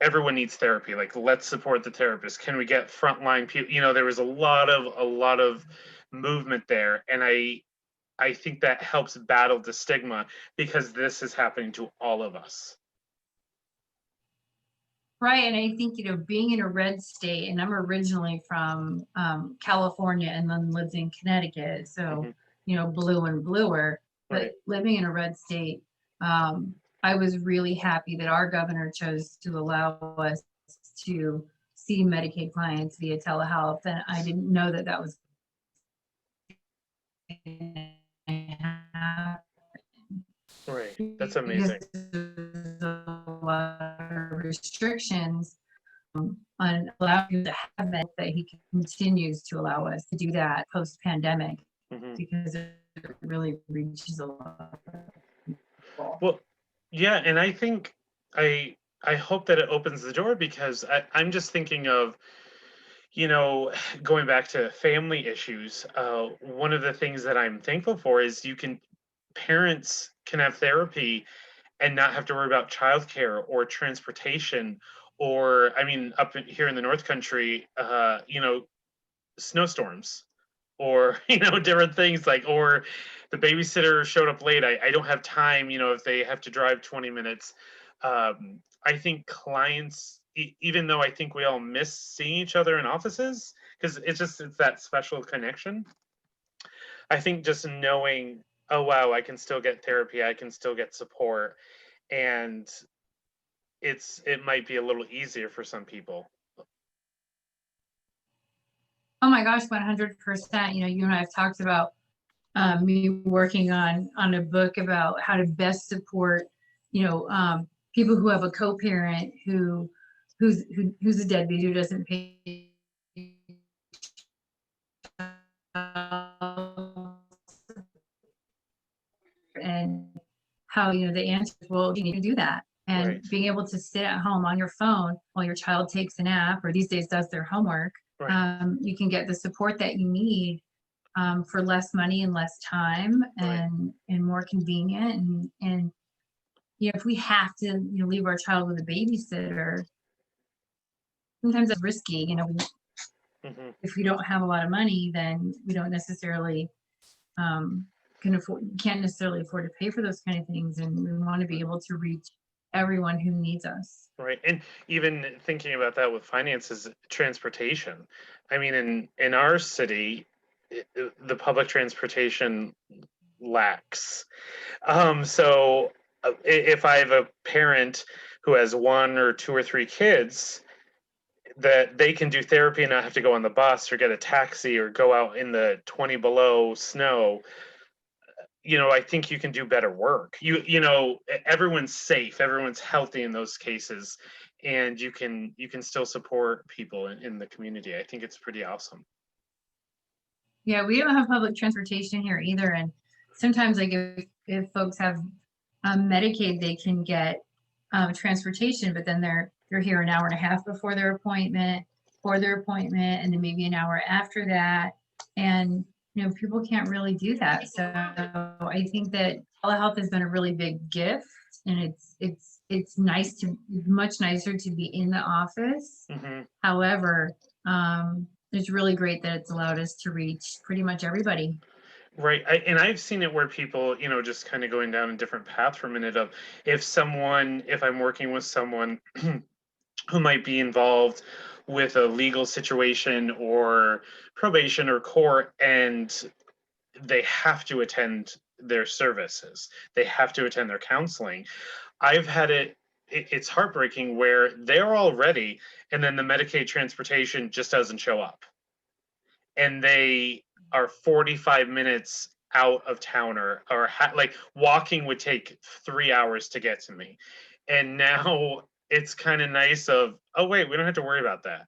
everyone needs therapy, like, let's support the therapist, can we get frontline people? There was a lot of movement there, and I think that helps battle the stigma, because this is happening to all of us. Right. And I think, being in a red state, and I'm originally from California and then lived in Connecticut. So, blue and bluer, but living in a red state, I was really happy that our governor chose to allow us to see Medicaid clients via telehealth. And I didn't know that was right. That's amazing. There's a lot of restrictions on allowing him to have that he continues to allow us to do that post-pandemic, because it really reaches a lot of people. Well, yeah, and I think I hope that it opens the door, because I'm just thinking of, going back to family issues. One of the things that I'm thankful for is parents can have therapy and not have to worry about childcare or transportation or I mean, here in the North Country, snowstorms, or different things, like, or the babysitter showed up late. I don't have time, if they have to drive 20 minutes. I think clients, even though I think we all miss seeing each other in offices, because it's that special connection. I think just knowing, oh wow, I can still get therapy, I can still get support, and it might be a little easier for some people. Oh my gosh, 100%. You and I have talked about me working on a book about how to best support, people who have a co-parent who's a deadbeat, who doesn't pay, and how the answer is, well, you need to do that. And Right, being able to sit at home on your phone while your child takes a nap, or these days does their homework, right, you can get the support that you need, for less money and less time, right. and more convenient. And if we have to leave our child with a babysitter, sometimes it's risky. Hmm. If we don't have a lot of money, then we don't necessarily um, can't necessarily afford to pay for those kind of things, and we want to be able to reach everyone who needs us. Right. And even thinking about that with finances, transportation. I mean, in our city, the public transportation lacks. So if I have a parent who has one or two or three kids, that they can do therapy and not have to go on the bus or get a taxi or go out in the 20 below snow, I think you can do better work. Everyone's safe, everyone's healthy in those cases, and you can still support people in the community. I think it's pretty awesome. Yeah, we don't have public transportation here either, and sometimes, like, if folks have Medicaid, they can get transportation, but then they're here an hour and a half before their appointment, for their appointment, and then maybe an hour after that. And people can't really do that. So I think that telehealth has been a really big gift, and it's much nicer to be in the office. Hmm. However, it's really great that it's allowed us to reach pretty much everybody. Right. And I've seen it where people, just kind of going down a different path for a minute of, if I'm working with someone who might be involved with a legal situation or probation or court, and they have to attend their services, they have to attend their counseling. I've had it's heartbreaking where they're all ready, and then the Medicaid transportation just doesn't show up, and they are 45 minutes out of town, or like walking would take 3 hours to get to me. And now it's kind of nice of, oh wait, we don't have to worry about that.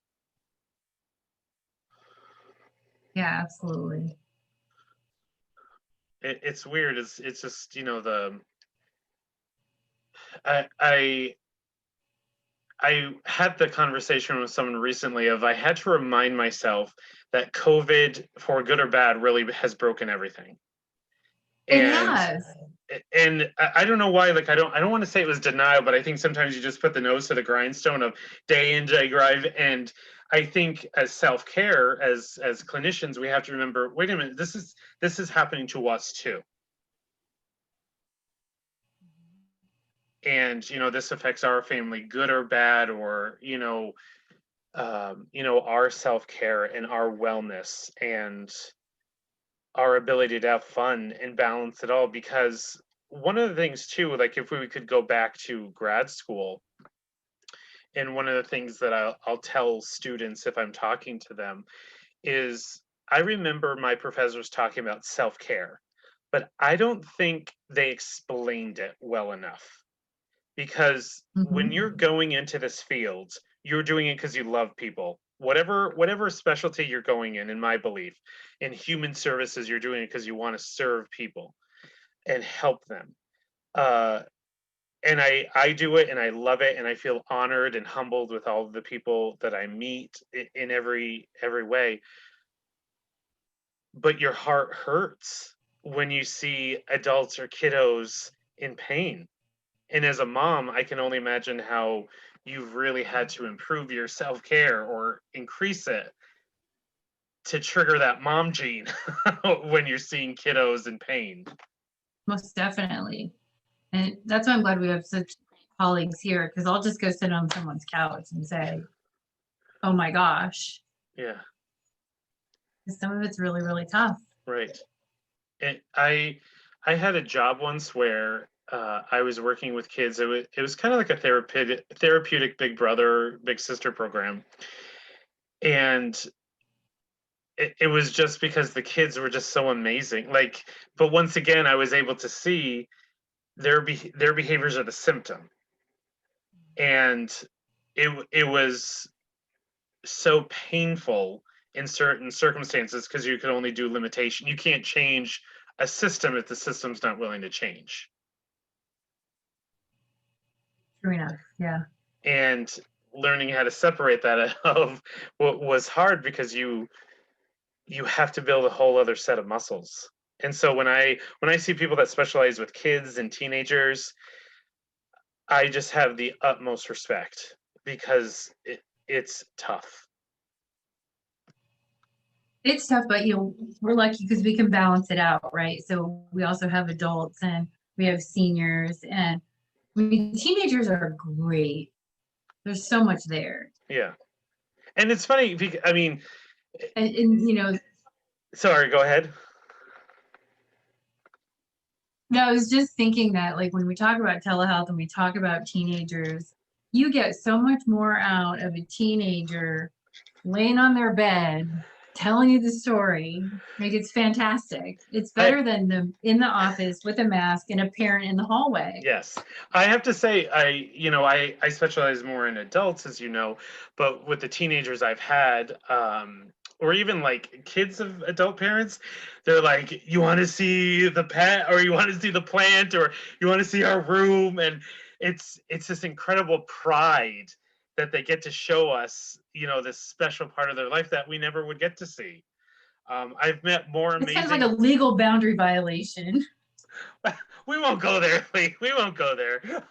Yeah, absolutely. It's weird. It's just, the I I had the conversation with someone recently of, I had to remind myself that COVID, for good or bad, really has broken everything. It And has. I don't know why, like, I don't want to say it was denial, but I think sometimes you just put the nose to the grindstone of day in, day drive. And I think as self-care, as clinicians, we have to remember, wait a minute, this is happening to us too. And this affects our family, good or bad, or our self-care and our wellness and our ability to have fun and balance it all. Because one of the things too, like, if we could go back to grad school, and one of the things that I'll tell students if I'm talking to them is, I remember my professors talking about self-care, but I don't think they explained it well enough. Because when you're Mhm. going into this field, you're doing it because you love people. Whatever specialty you're going in my belief, in human services, you're doing it because you want to serve people and help them. Uh, and I do it, and I love it, and I feel honored and humbled with all of the people that I meet in every way. But your heart hurts when you see adults or kiddos in pain. And as a mom, I can only imagine how you've really had to improve your self-care or increase it to trigger that mom gene when you're seeing kiddos in pain. Most definitely. And that's why I'm glad we have such colleagues here, because I'll just go sit on someone's couch and say, oh my gosh. Yeah. Some of it's really, really tough. Right. And I had a job once where I was working with kids. It was kind of like a therapeutic big brother, big sister program. And it was just because the kids were just so amazing. Like, but once again, I was able to see their behaviors are the symptom. And it was so painful in certain circumstances because you could only do limitation. You can't change a system if the system's not willing to change. True enough. Yeah. And learning how to separate that of what was hard because you have to build a whole other set of muscles. And so when I see people that specialize with kids and teenagers, I just have the utmost respect because it's tough. It's tough, but we're lucky because we can balance it out, right? So we also have adults and we have seniors, and I mean, teenagers are great. There's so much there. Yeah. And it's funny because I mean, And sorry, go ahead. no, I was just thinking that, like, when we talk about telehealth and we talk about teenagers, you get so much more out of a teenager laying on their bed telling you the story. Like, it's fantastic. It's better than them in the office with a mask and a parent in the hallway. Yes. I have to say, I specialize more in adults, as you know, but with the teenagers I've had, or even like kids of adult parents, they're like, you want to see the pet, or you want to see the plant, or you want to see our room. And it's this incredible pride that they get to show us, this special part of their life that we never would get to see. I've met more It's kind of amazing. like a legal boundary violation. We won't go there, Lee. We won't go there.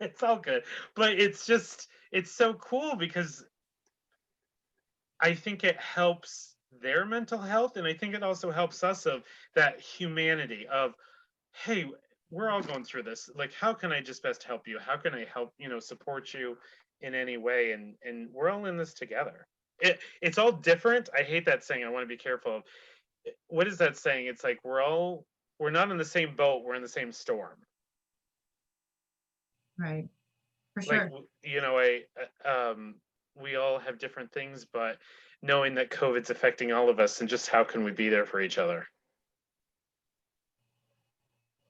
It's all good. But it's so cool because I think it helps their mental health. And I think it also helps us of that humanity of, hey, we're all going through this. Like, how can I just best help you? How can I help, support you in any way? And we're all in this together. It's all different. I hate that saying. I want to be careful of. What is that saying? It's like we're not in the same boat, we're in the same storm. Right. For Like, sure. we all have different things, but knowing that COVID's affecting all of us, and just how can we be there for each other?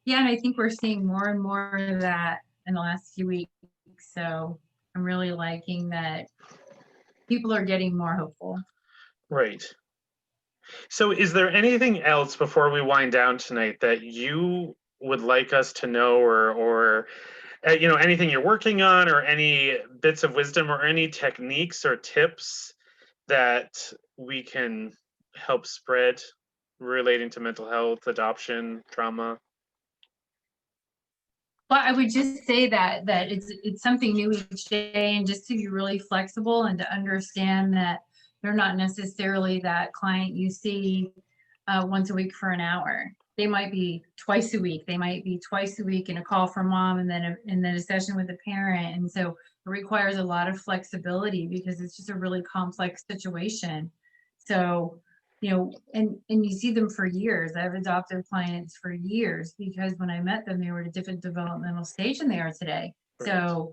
Yeah, and I think we're seeing more and more of that in the last few weeks. So I'm really liking that people are getting more hopeful. Right. So is there anything else before we wind down tonight that you would like us to know, or anything you're working on, or any bits of wisdom, or any techniques or tips that we can help spread relating to mental health, adoption, trauma? Well, I would just say that it's something new each day, and just to be really flexible and to understand that they're not necessarily that client you see once a week for an hour. They might be twice a week. They might be twice a week in a call from mom, and then a session with a parent. And so it requires a lot of flexibility because it's just a really complex situation. So and you see them for years. I've adopted clients for years because when I met them, they were at a different developmental stage than they are today. Right. So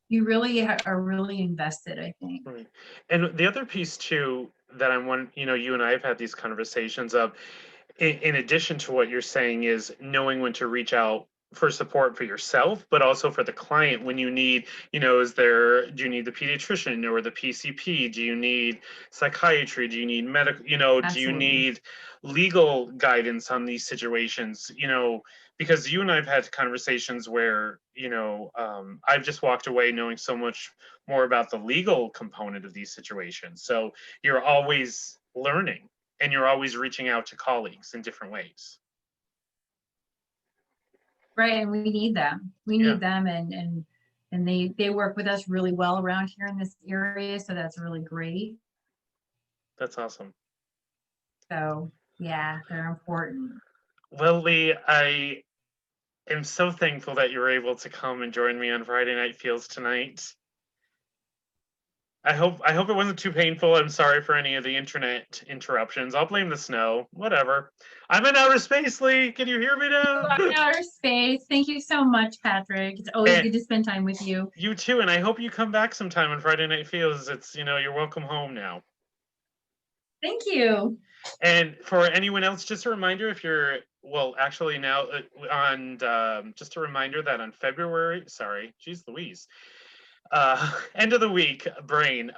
you really are really invested, I think. Right. And the other piece too that I want, you and I have had these conversations of, in addition to what you're saying, is knowing when to reach out for support for yourself, but also for the client when you need, do you need the pediatrician or the PCP? Do you need psychiatry? Do you need medical, do you need legal guidance on these situations? Because you and I've had conversations where, I've just walked away knowing so much more about the legal component of these situations. So you're always learning, and you're always reaching out to colleagues in different ways. Right, and we need them. We need them, and and they work with us really well around here in this area, so that's really great. That's awesome. So yeah, they're important. Well, Leigh, I am so thankful that you were able to come and join me on Friday Night Feels tonight. I hope it wasn't too painful. I'm sorry for any of the internet interruptions. I'll blame the snow. Whatever. I'm in outer space, Leigh. Can you hear me now? In outer space. Thank you so much, Patrick. It's always good to spend time with you. You too, and I hope you come back sometime on Friday Night Feels. It's, you're welcome home now. Thank you. And for anyone else, just a reminder, if you're, well, actually now just a reminder that on February, sorry, geez Louise, end of the week brain,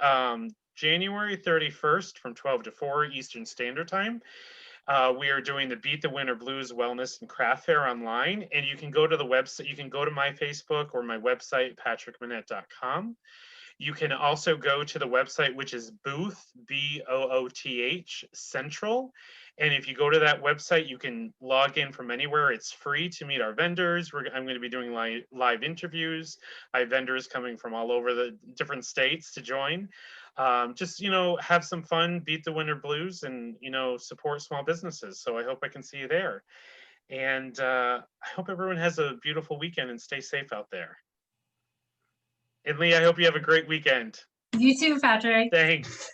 January 31st from 12 to 4 Eastern Standard Time. We are doing the Beat the Winter Blues Wellness and Craft Fair online, and you can go to the website. You can go to my Facebook or my website, patrickmonette.com. You can also go to the website, which is Booth, BOOTH Central. And if you go to that website, you can log in from anywhere. It's free to meet our vendors. I'm going to be doing live interviews. I have vendors coming from all over the different states to join. Just, have some fun, beat the winter blues, and, support small businesses. So I hope I can see you there. And I hope everyone has a beautiful weekend and stay safe out there. And Leigh, I hope you have a great weekend. You too, Patrick. Thanks.